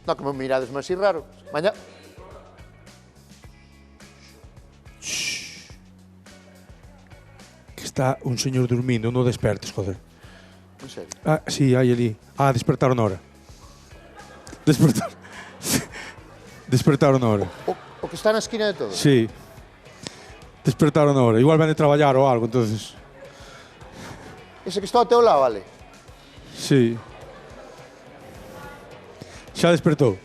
No, que me mirades máis así raro. Mañá... Que está un señor dormindo, non despertes, joder. En serio. Ah, sí, hai ali. Ah, despertaron ahora. Despertaron ahora. O que está na esquina de todo. Sí. Despertaron ahora. Igual ven de traballar ou algo, entonces. Ese que está ao teu lado, vale. Sí. Xa despertou.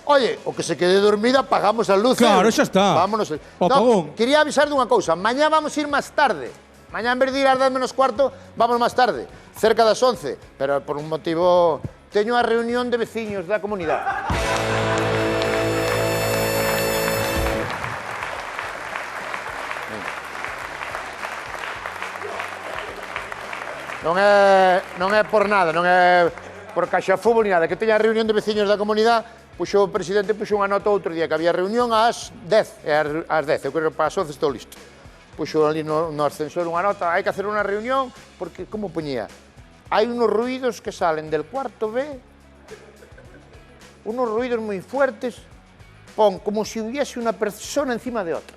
Oye, o que se quede dormida, apagamos as luces. Claro, xa está. Vámonos. O apagón. Quería avisar dunha cousa. Mañá vamos ir máis tarde. Mañá, en vez de ir ás 10 menos cuarto, vamos máis tarde. Cerca das 11. Pero por un motivo... Teño a reunión de veciños da comunidade. Non é por nada, non é por caixa fútbol ni nada. Que teña a reunión de veciños da comunidade, puxo o presidente puxo unha nota outro día que había reunión ás 10, e ás 10, eu creo que para as 11 estou listo. Puxo ali no ascensor unha nota, hai que hacer unha reunión, porque, como poñía, hai unos ruidos que salen del cuarto B, unos ruidos moi fuertes, pon como si hubiese unha persona encima de outra.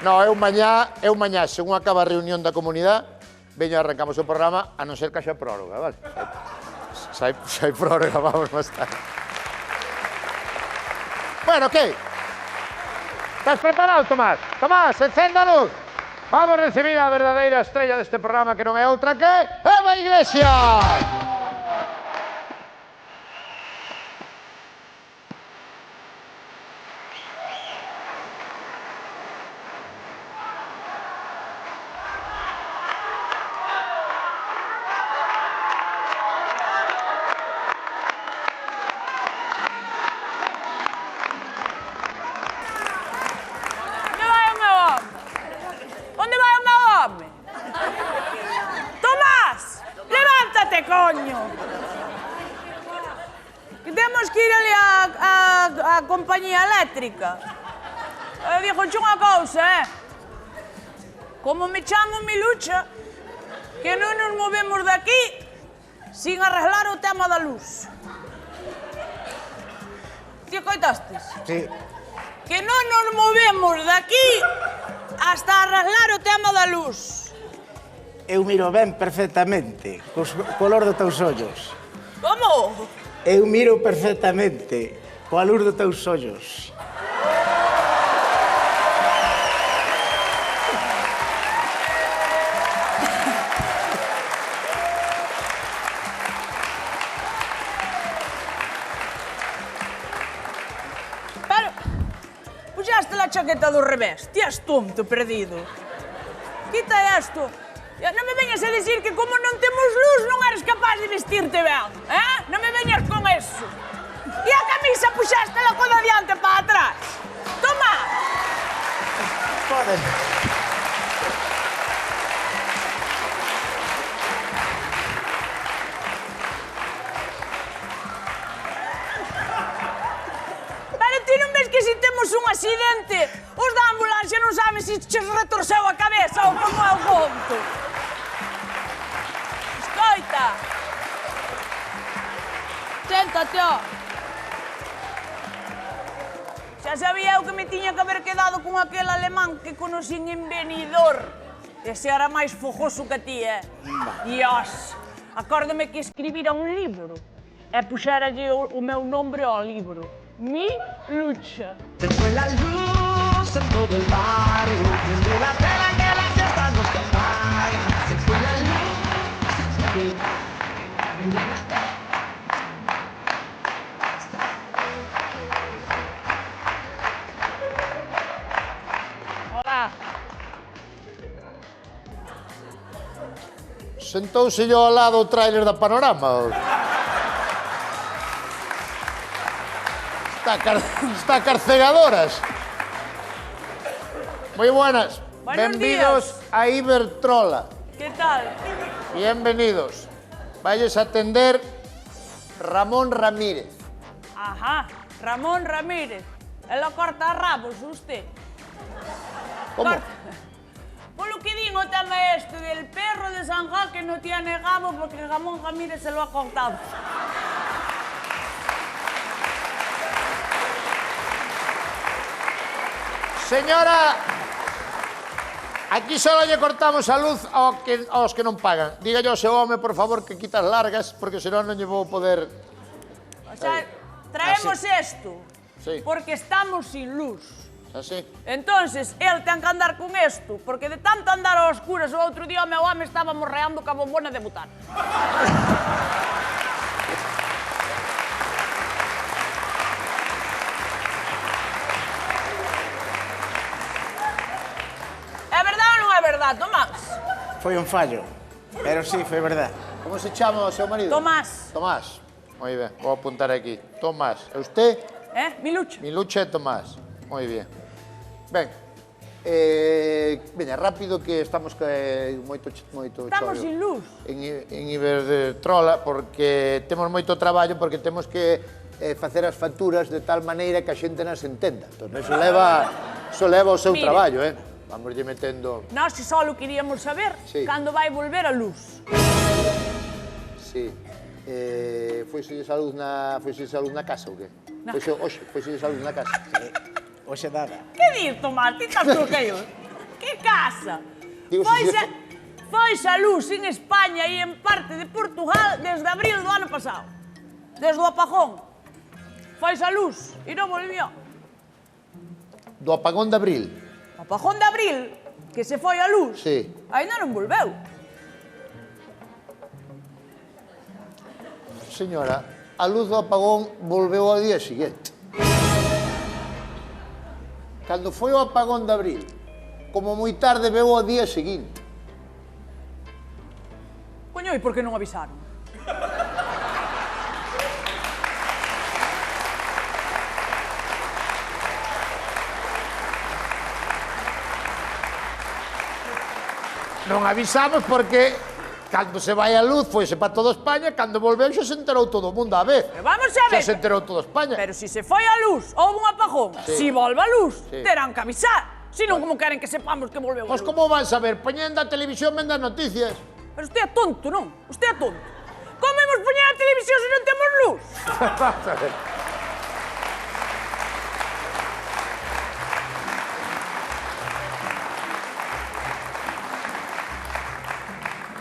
No, eu mañá, según acaba a reunión da comunidade, veño arrancamos o programa, a non ser que haxa prórroga, vale? Se hai prórroga, vamos máis tarde. Bueno, que? Estás preparado, Tomás? Tomás, encenda a luz. Vamos a recibir a verdadeira estrella deste programa, que non é outra que Eva Iglesias. Coño! Que temos que ir ali á compañía eléctrica. Dixoche unha cousa, Como me chamo Milucha, que non nos movemos daqui sin arreglar o tema da luz. Ti coitastes? Sí. Que non nos movemos daqui hasta arreglar o tema da luz. Eu miro ben perfectamente, co color dos teus ollos. Como? Eu miro perfectamente, coa luz dos teus ollos. Pero, puxaste la chaqueta do revés. Ti és tonto, perdido. Quita esto. Non me veñas a dicir que como non temos luz non eres capaz de vestirte ben, Non me veñas con eso. E a camisa puxástela con adiante para atrás. Toma! Joder. Pero ti non ves que se temos un accidente, os da ambulancia non saben se che retorceu a cabeza ou como é o conto. Escoita. Séntate, ó. Xa sabía eu que me tiña que haber quedado con aquel alemán que conocín en Benidorm. Ese era máis fogoso que ti, Dios. Acórdame que escribira un libro e puxeralle o meu nombre ao libro. Milucha. Se fue la luz en todo el barrio, desde la tela que la fiesta no se apaga. Se fue la luz. Hola. Sentouse yo ao lado o tráiler da Panorama. Está carcegadoras. Muy buenas. Buenos Benvidos días. a Ibertrola. ¿Qué tal? Bienvenidos. Vayas a atender Ramón Ramírez. Ajá. Ramón Ramírez. Ela corta rabos, usted. Como? Polo que din o tema este del perro de San Juan que no tiene rabo porque Ramón Ramírez se lo ha cortado. Señora, aquí solo lle cortamos a luz aos que non pagan. Dígalle ao seu home, por favor, que quitas largas, porque senón non lle vou poder... O sea, traemos esto Sí. porque estamos sin luz. Así. Entonces, él ten que andar con esto, porque de tanto andar a oscuras o outro día o meu home estaba morreando ca bombona de butano. É verdade ou non é verdade, Tomás? Foi un fallo, pero sí, foi verdad. Como se chama o seu marido? Tomás. Tomás. Moi ben, vou apuntar aquí. Tomás. E usted? Milucha. Milucha e Tomás. Moi bien. Ben, veña, rápido que estamos moito Estamos chollo sin luz. en Iberdrola porque temos moito traballo porque temos que facer as facturas de tal maneira que a xente nas entenda. Entón, eso leva o seu Mire. traballo, Vamos lle metendo... Nós só queríamos saber Sí. cando vai volver a luz. Sí. Foise a luz na casa ou que? Foise a luz na casa. Hoxe daba. Que dir, Tomás? Ti estás troqueiro? Que casa? Digo, Foise a luz en España e en parte de Portugal desde abril do ano pasado. Desde o apagón. Foise a luz e non volvió. Do apagón de abril. O apagón de abril, que se foi a luz, Sí. ainda non volveu. Señora, a luz do apagón volveu ao día seguinte. Cando foi o apagón de abril, como moi tarde veu ao día seguinte. Coño, e por que non avisaron? Non avisamos porque cando se vai a luz foise para toda España, cando volveu xa se enterou todo o mundo a vez. Pero vamos a ver. Xa se enterou toda España. Pero si se foi a luz, houve un apagón, Sí. si volve a luz, Sí. terán que avisar. Si non, como queren que sepamos que volveu a Pois luz? como van saber? Poñendo a televisión, vendo as noticias. Pero usted é tonto, non? Usted é tonto. Como imos poñer a televisión se non temos luz? Vamos a ver.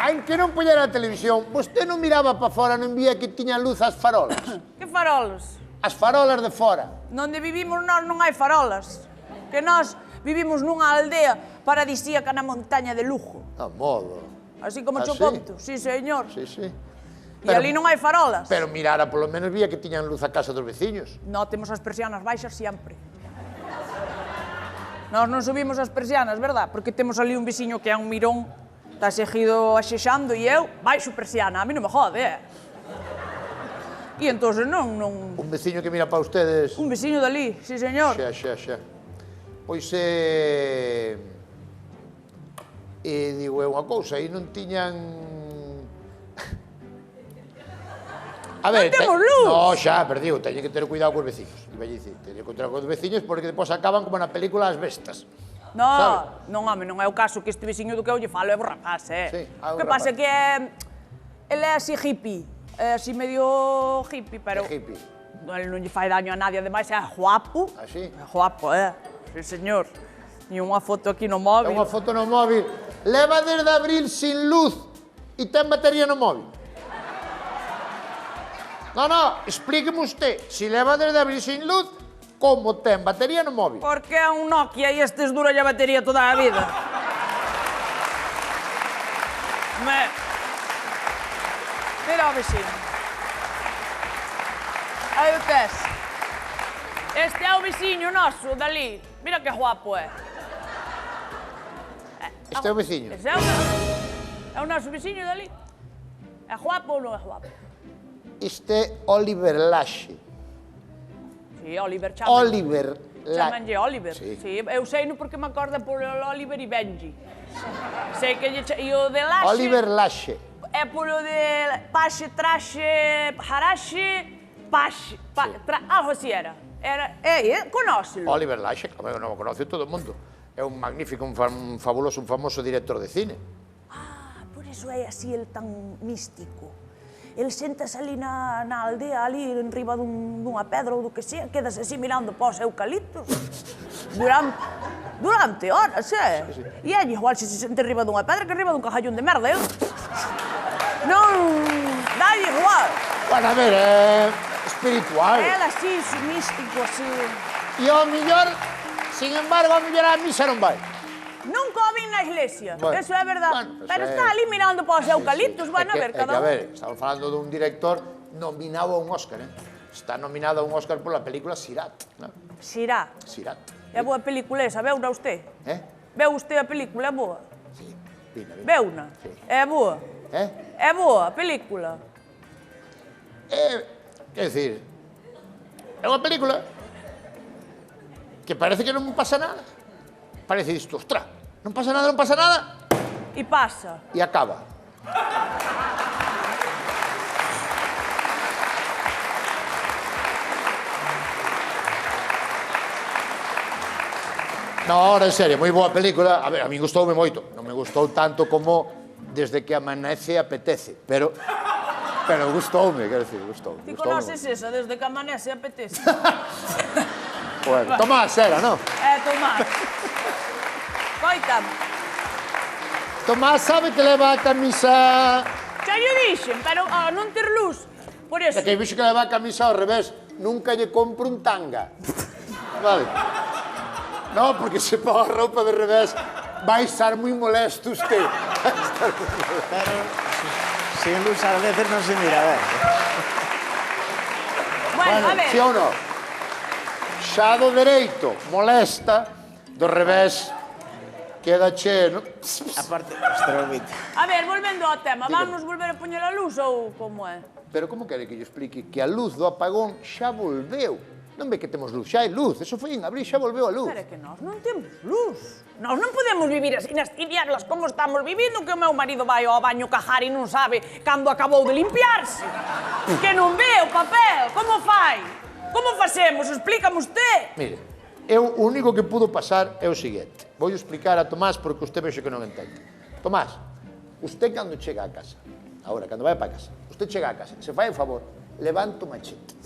Ai, que non poñera a televisión, vostede non miraba para fora, non vía que tiña luz as farolas. Que farolas? As farolas de fora. Donde vivimos nós non hai farolas. Que nós vivimos nunha aldea paradisíaca na montaña de Lugo. A modo. Así como ¿Ah, cho sí? conto. Sí, señor. Sí, sí. E ali non hai farolas. Pero mirara, polo menos vía que tiñan luz a casa dos veciños. No, temos as persianas baixas sempre. Nós non subimos as persianas, verdad? Porque temos ali un veciño que é un mirón, está seguido axexando e eu baixo persiana, a mí non me jode, E entón non... Un veciño que mira para ustedes. Un veciño dali, sí, señor. Xa. Pois digo eu unha cousa, aí non tiñan... A ver, Non temos luz. No, xa, pero digo, teñen que ter cuidado cos veciños. Iba a dicir, teñen que ter cuidado cos veciños porque depois acaban como na película As Bestas. No, sabe? non, home, non é o caso que este veciño do que eu lle falo é bo rapaz, Sí, O que pasa é que ele é así hippie, é así medio hippie, pero... É hippie. Ele non lle fai daño a nadie, ademais é guapo. Así? É guapo, Sí, señor. E unha foto aquí no É móvil. unha foto no móvil. Leva desde abril sin luz e ten batería no móvil. No, explíqueme usted. Si leva desde abril sin luz, como ten batería no móvil? Porque é un Nokia e estes dura a batería toda a vida. Mira o vecino. Aí o tes. Este é o veciño noso, dali. Mira que guapo é. Este é o veciño. Ese é o noso veciño dali. É guapo ou non é guapo? Este é Oliver Laxe. Sí, Oliver chaman. Oliver Laxe. Chamanlle Oliver. Sí. Sí, eu sei no porque me acorda por Oliver e Benji. Sei que e o de Laxe... Oliver Laxe. É polo de Paxe, Traxe, Haraxe, Paxe... Algo así era. Conócelo. Oliver Laxe, claro, non o conoce todo o mundo. É un magnífico, un fabuloso, un famoso director de cine. Por iso é así el tan místico. El séntase ali na aldea, ali enriba dunha pedra ou do que sea, quedas así mirando pós eucaliptos. Durante horas, E é igual se sente enriba dunha pedra que enriba dun cajallón de merda, Non... dá igual. Bueno, a ver, é espiritual. É así, místico, así... E ao millor, sin embargo, ao millor a misa non vai. Nunca o vi na iglesia, Bueno, eso é verdad. bueno, pues Pero está ali mirando pós eucaliptos, bueno, a ver, cada un. Estamos falando dun director nominado a un Óscar, Está nominado a un Óscar pola película Sirat, non? Xirá. Sirat. É boa película esa, veuna usted? Eh? Veu usted a película, é boa? Sí, vina. Veuna? Sí. É boa? É boa a película? Quer decir, é unha película que parece que non pasa nada. Parece isto, ostra, non pasa nada, E pasa. e acaba. No, ahora, en serio, moi boa película. A ver, a mí gustoume moito. Non me gustou tanto como Desde que amanece apetece, pero gustoume, quero dicir, gustoume. Ti conoces esa, Desde que amanece apetece? Bueno, Tomás era, non? Tomás. Coitame. Tomás sabe que leva a camisa... Xa lle dixen, pero non ter luz. Por eso. É que vixo que leva a camisa ao revés. Nunca lle compro un tanga. Vale. No, porque se pon a roupa de revés vai estar moi molesto usted. Pero sin luz a veces non se mira, a ver. Bueno, a ver. Si ou non? Xa do dereito molesta, do revés queda cheno. Aparte, estrobito. A ver, volvendo ao tema, Dígame. vamos volver a poñer a luz ou como é? Pero como quere que lle explique que a luz do apagón xa volveu? Non ve que temos luz, xa hai luz, eso foi en abril, xa volveu a luz. Pero é que nós non temos luz. Nós non podemos vivir así nas tinieblas como estamos vivindo, que o meu marido vai ao baño cajar e non sabe cando acabou de limpiarse. Que non ve o papel, como fai? Como facemos? Explícame usted. Mire, eu o único que pudo pasar é o seguinte. Vou explicar a Tomás porque usted vexe que non entende. Tomás, usted cando chega a casa, agora, cando vai para casa, usted chega a casa, se fai o favor, levanta o machete.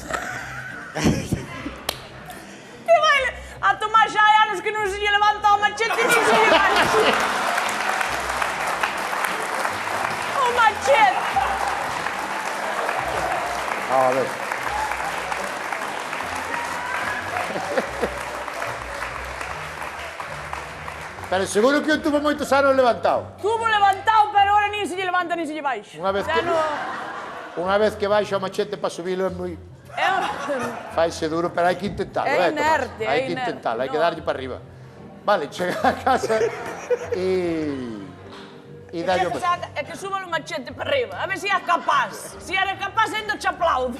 Que vai? A Tomás xa hai anos que non se lle levanta o machete ni se lle vai. O machete. A ver. Pero seguro que eu tuvo moitos anos levantado. Tuvo levantado, pero ahora nin se lle levanta nin se lle baixa. Unha vez que baixa o machete para subilo é moi... Faise duro, pero hai que intentalo, É Tomás? inerte, é Hai que inerte, intentalo, hai que no. darlle para arriba. Vale, chega a casa e dalle o machete. É que suba o machete para arriba, a ver se é capaz. Se era capaz, ainda te aplaudo.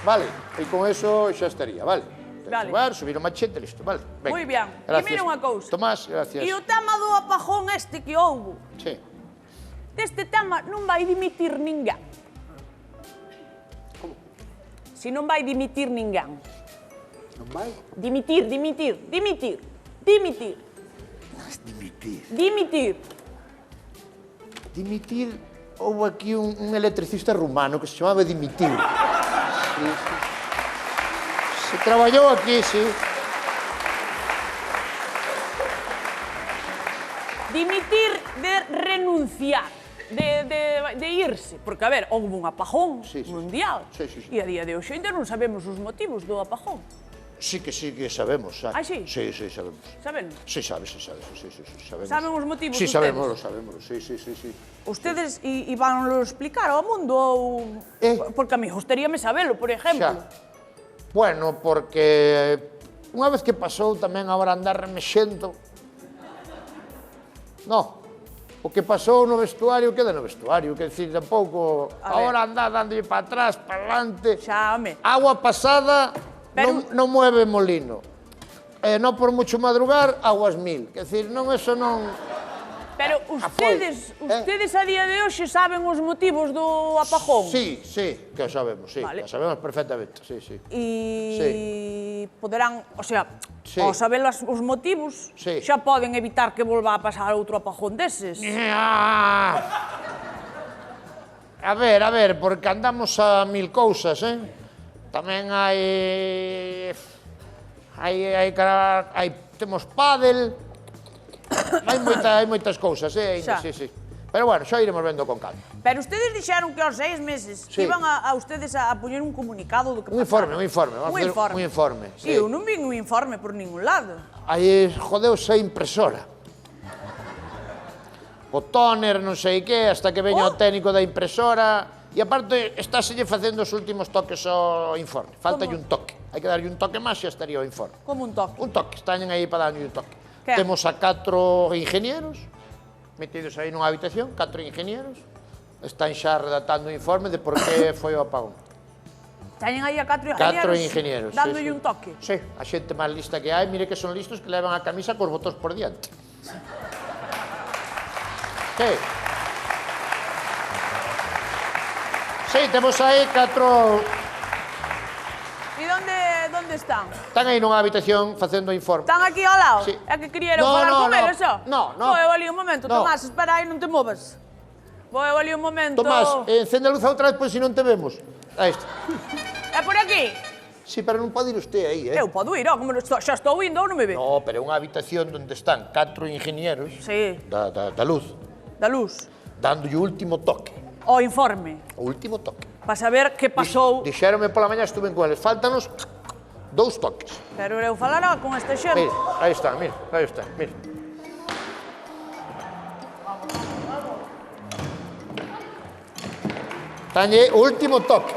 Vale, e con eso xa estaría, vale? Vale. Subir o machete, listo, vale. Venga. Moi ben. E Gracias. mira unha cousa. Tomás, gracias. E o tema do apagón este que houbo, Sí. deste tema non vai dimitir ninguén. Si non vai dimitir ninguén. Non vai? Dimitir. Dimitir. Dimitir, houve aquí un electricista rumano que se chamaba Dimitir. Sí, sí. Se traballou aquí, sí. Dimitir de renunciar, de irse. Porque, a ver, houve un apagón mundial. Sí. E a día de hoxe ainda non sabemos os motivos do apagón. Sí que sabemos, sabe? Ah, sí? Sí, sabemos. Saben? Sí, sabemos. Saben os motivos Sí, ustedes? sabemos, sí. Ustedes ibanlo explicar ao mundo ou... Porque a mí gustaríame sabelo, por exemplo. Xa. Bueno, porque unha vez que pasou tamén agora andar remexendo. No, o que pasou no vestuario queda no vestuario, que decir, tampouco agora andar dándolle para atrás, para adelante. Xa, home. Agua pasada non mueve molino. Non por mucho madrugar, aguas mil. Que decir, non, eso non... Pero ustedes a día de hoxe saben os motivos do apagón? Sí, que o sabemos, sí. Vale. O sabemos perfectamente, sí. E poderán, o sea, Sí. ao saber os motivos, Sí. xa poden evitar que volva a pasar outro apagón deses. A ver, porque andamos a mil cousas, Tamén temos pádel, hai moitas cousas, Xa. sí. Pero bueno, xa iremos vendo con calma. Pero ustedes dixeron que aos 6 meses Sí. iban a ustedes a poñer un comunicado do que Un pasara. informe, vamos a facer un informe, sí. Eu non vi un informe por ningún lado. Aí jodeuse a impresora. O tóner, non sei que, hasta que veña o técnico da impresora. E aparte, estáselle facendo os últimos toques ao informe. Faltalle un toque. Hai que darlle un toque máis e estaría o informe. Como un toque. Un toque, están aí para darlle un toque. Que? Temos a 4 ingenieros, metidos aí nunha habitación, 4 ingenieros. Están xa redactando o informe de por que foi o apagón. Teñen aí a 4 ingenieros, dándolle sí. un toque. Sí, a xente máis lista que hai, mire que son listos que levan a camisa cos botóns por diante. Sí. Sí, temos aí 4... E onde están? Están aí nunha habitación facendo o informe. Están aquí ao lado? Sí. É que querían No, falar no, con eles, só? no. Vou eu ali un momento, No. Tomás, espera aí, non te movas. Vou eu ali un momento. Tomás, encende a luz outra vez, pois se non te vemos. Aí está. É por aquí? Sí, pero non pode ir usted aí, Eu podo ir, como xa estou indo ou non me ve? No, pero é unha habitación onde están 4 ingenieros Sí, da luz, da luz. dándolle o último toque. O informe, O último toque. para saber que pasou. Dixéronme pola mañá, estuve con eles. Fáltanos 2 toques. Pero eu falará con esta xente. Mire, aí está, mire. Talle o último toque.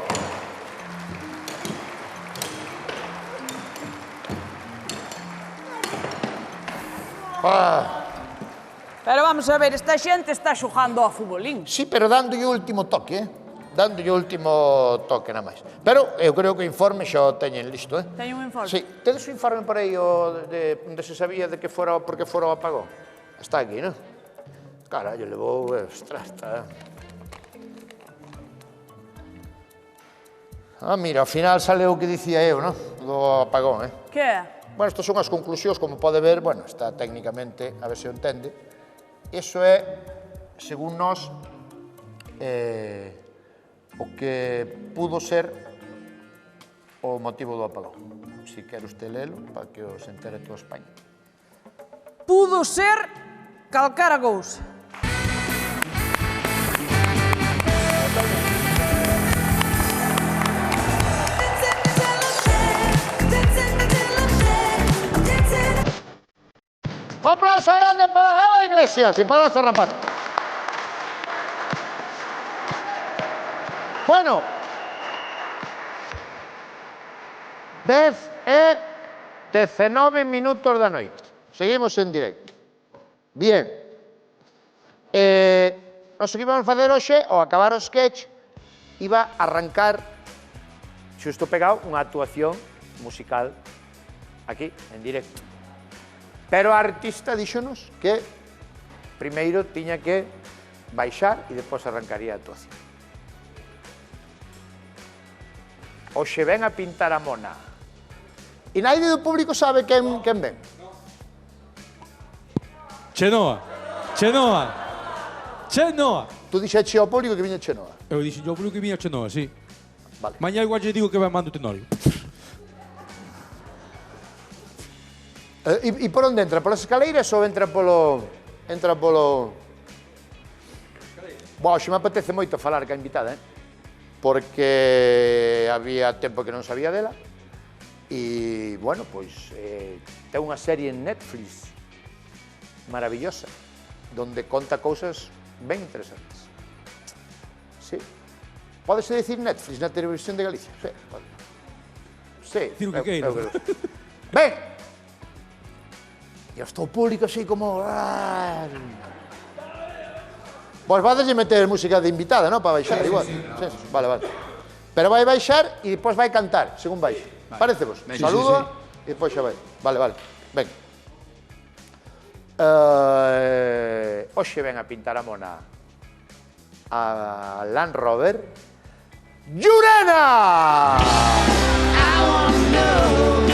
Pero vamos a ver, esta xente está xogando ao futbolín. Sí, pero dándolle o último toque, Dándolle o último toque, nada máis. Pero eu creo que o informe xa o teñen listo, Teñen un informe? Sí. Tedes o informe por aí onde se sabía de que fora, por que fora o apagón? Está aquí, non? Carallo, levou... Ostras, está... Mira, ao final sale o que dicía eu, non? Do apagón, Que é? Bueno, estas son as conclusións, como pode ver, bueno, está técnicamente, a ver se o entende. Iso é, según nós, o que pudo ser o motivo do apagón. Si quer usted lelo, para que os entere toda España. Pudo ser calcara cousa. Un aplauso grande para Eva Iglesias y para nuestro rapaz. Bueno, 10:19 minutos da noite. Seguimos en directo. Bien. Nos que íbamos a facer hoxe, ao acabar o sketch, iba a arrancar, xusto pegado, unha actuación musical aquí, en directo. Pero a artista díxonos que primeiro tiña que baixar e depois arrancaría a actuación. Hoxe ven a pintar a mona. E naide do público sabe quen ven. Chenoa. Tú dixeche ao público que viña Chenoa. Eu dixen, yo público que viña Chenoa, sí. Vale. Mañá igual lle digo que vai mando tenol. E por onde entra? Polas escaleiras ou entra polo... Boa, xe me apetece moito falar ca invitada, porque había tempo que non sabía dela. E, bueno, pois, ten unha serie en Netflix maravillosa, donde conta cousas ben interesantes. Sí. Pódese dicir Netflix na televisión de Galicia? Sí, pode. Sí. Dicir o que queiras. Ben! E está o público así como... Pois vadeslle meter música de invitada, non? Para baixar, igual. Sí, vale. Pero vai baixar e depois vai cantar, según baixa. Parecevos? Saludo e depois xa vai. Vale. Ben. Hoxe ven a pintar a mona a Land Rover Llurena! I wanna know